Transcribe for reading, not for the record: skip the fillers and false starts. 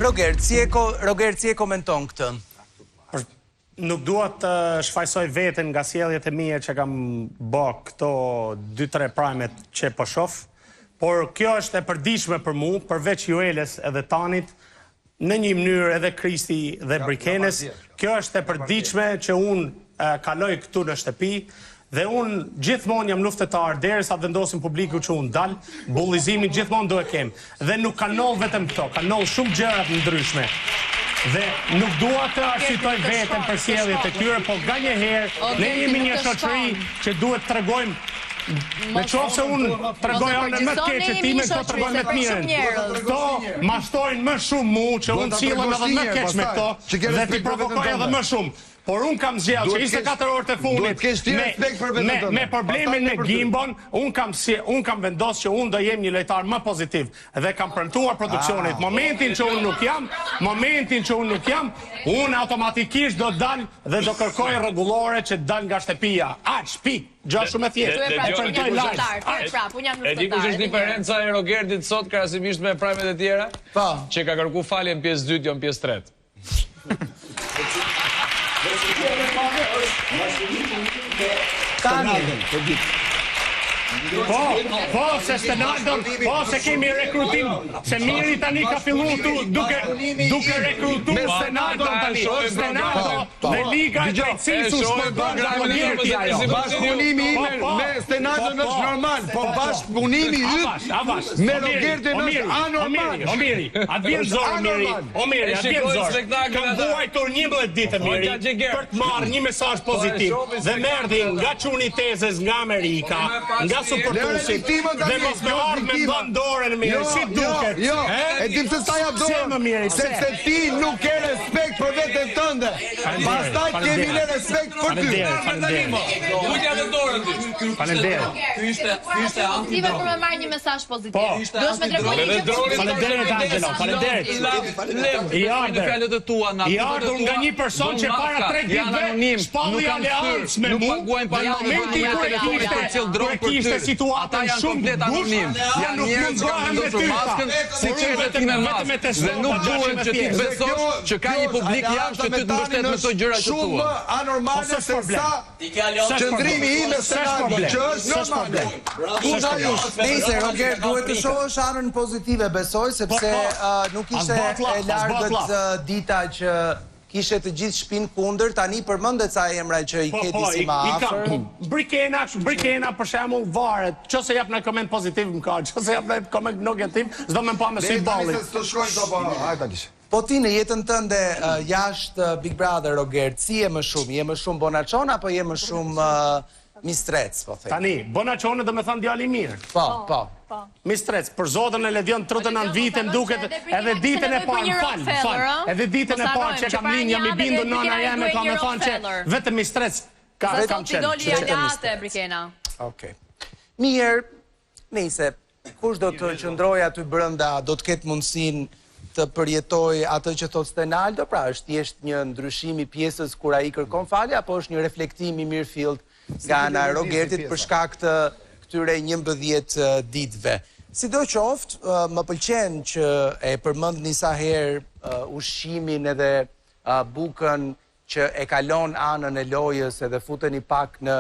Rogert, si e komenton këtë? Nuk dua të shfaqsoj veten nga sjelljet e mia që kam bë këto 2-3 prajmet që po shoh, por kjo është e përditshme për mua, përveç Jueles edhe Tanit, në një mënyrë edhe Kristi dhe Brikenes, kjo është e përditshme që unë kaloj këtu në shtëpi, dhe unë gjithmonë jam luftetar, derisa vendosin publiku që unë dal, bullizimin gjithmonë do e kem. Dhe nuk kanol vetëm këto, kanol shumë gjërat ndryshme. Dhe nuk dua të arsyetoj veten për sjelljet e tyre, por nganjëherë ne jemi një shoqëri që duhet të tregojmë. Në qoftë se unë tregoj anën më të keqe time, këto tregojnë më të mirën. Këto mashtojnë më shumë mu që unë sillem edhe më keq me këto dhe ti provokoj edhe më shumë. Por unë kam zgjellë që 24 orë të fundit me problemin me Gimbon, unë kam vendosur që unë do jem një lojtar më pozitiv dhe kam premtuar produksionit. Momentin që unë nuk jam, unë automatikisht do dal dhe do kërkoj rregullore që dal nga shtëpia. Aq, pik. Gjatë shumë e thjeshtë. E di kush është diferenca e Rogertit sot krahasimisht me prajmet e tjera? Që ka kërku falje në pjesë 2, jo në pjesë 3. Po, se Stenaldon, po, se kemi rekrutim, se Miri tani ka fillu duke rekrutu Stenaldon tani, Stenaldon dhe Liga e Drejtësisë u shpërgon nga Rogerti ajo. Bashkëpunimi me Stenaldon është normal, po bashkëpunimi yt me Rogertin është anormal. Omiri, atë vjen zorë, Omiri, atë vjen zorë. Kam vuajtur 11 ditë, Miri, për të marrë një mesazh pozitiv dhe merdi nga çuni tezes nga Amerika, nga supportusit, dhe mos me ardhë me mbën dorën, Miri, si duket. Jo, e dim se sa ja dorën, sepse ti nuk ke respekt për veten tënde. Pastaj kemi ne respekt për ty. Kujtja dhe dorën ti. Faleminderit. Ky ishte anti-drone. Për me marrë një mesazh pozitiv. Duhet me tregoj një gjë. Faleminderit Angelo, faleminderit. I ardhur nga një person që para 3 ditëve shpalli aleancë me mua, dhe në momentin kur e kishte situatën shumë anonim. Janë njerëz që vendosur maskën si çevetin me maskë dhe nuk duhet që ti besosh që ka një publik jashtë që ty të mbështet me këto gjëra që thua. Shumë anormale se sa qëndrimi im me Stenaldon, që është normal. Nëse Roger duhet të shohësh anën pozitive, besoj, sepse nuk ishte e largët dita që kishe të gjithë shpinë kundër, tani përmendet sa emra që i keti si ma afër. Brikena për shembull varet, nëse jap në koment pozitiv më ka, nëse jap në koment negativ, s'do më pa me sy ballit. Po ti në jetën tënde jashtë Big Brother, Roger, si je më shumë? Je më shumë Bonachon apo je më shumë Mistrec, po thej? Tani, Bonachon do me thënë djali mirë. Po. Mistrec, për zotën e Ledion 39 vite më duket edhe ditën e parë, edhe ditën e parë që kam linë, jam i bindur nëna jeme, ka me thënë që vetëm Mistrec kam qenë. Okej. Mirë, nëse kush do të qëndroj aty brenda, do të ketë mundësinë të përjetoj atë që thot Stenaldo, pra është thjesht një ndryshim i pjesës kur ai kërkon falje, apo është një reflektim i mirëfillt nga ana e Rogertit për shkak të këtyre 11 ditëve. Sidoqoftë, më pëlqen që e përmendni sa herë ushqimin edhe bukën që e kalon anën e lojës edhe futeni pak në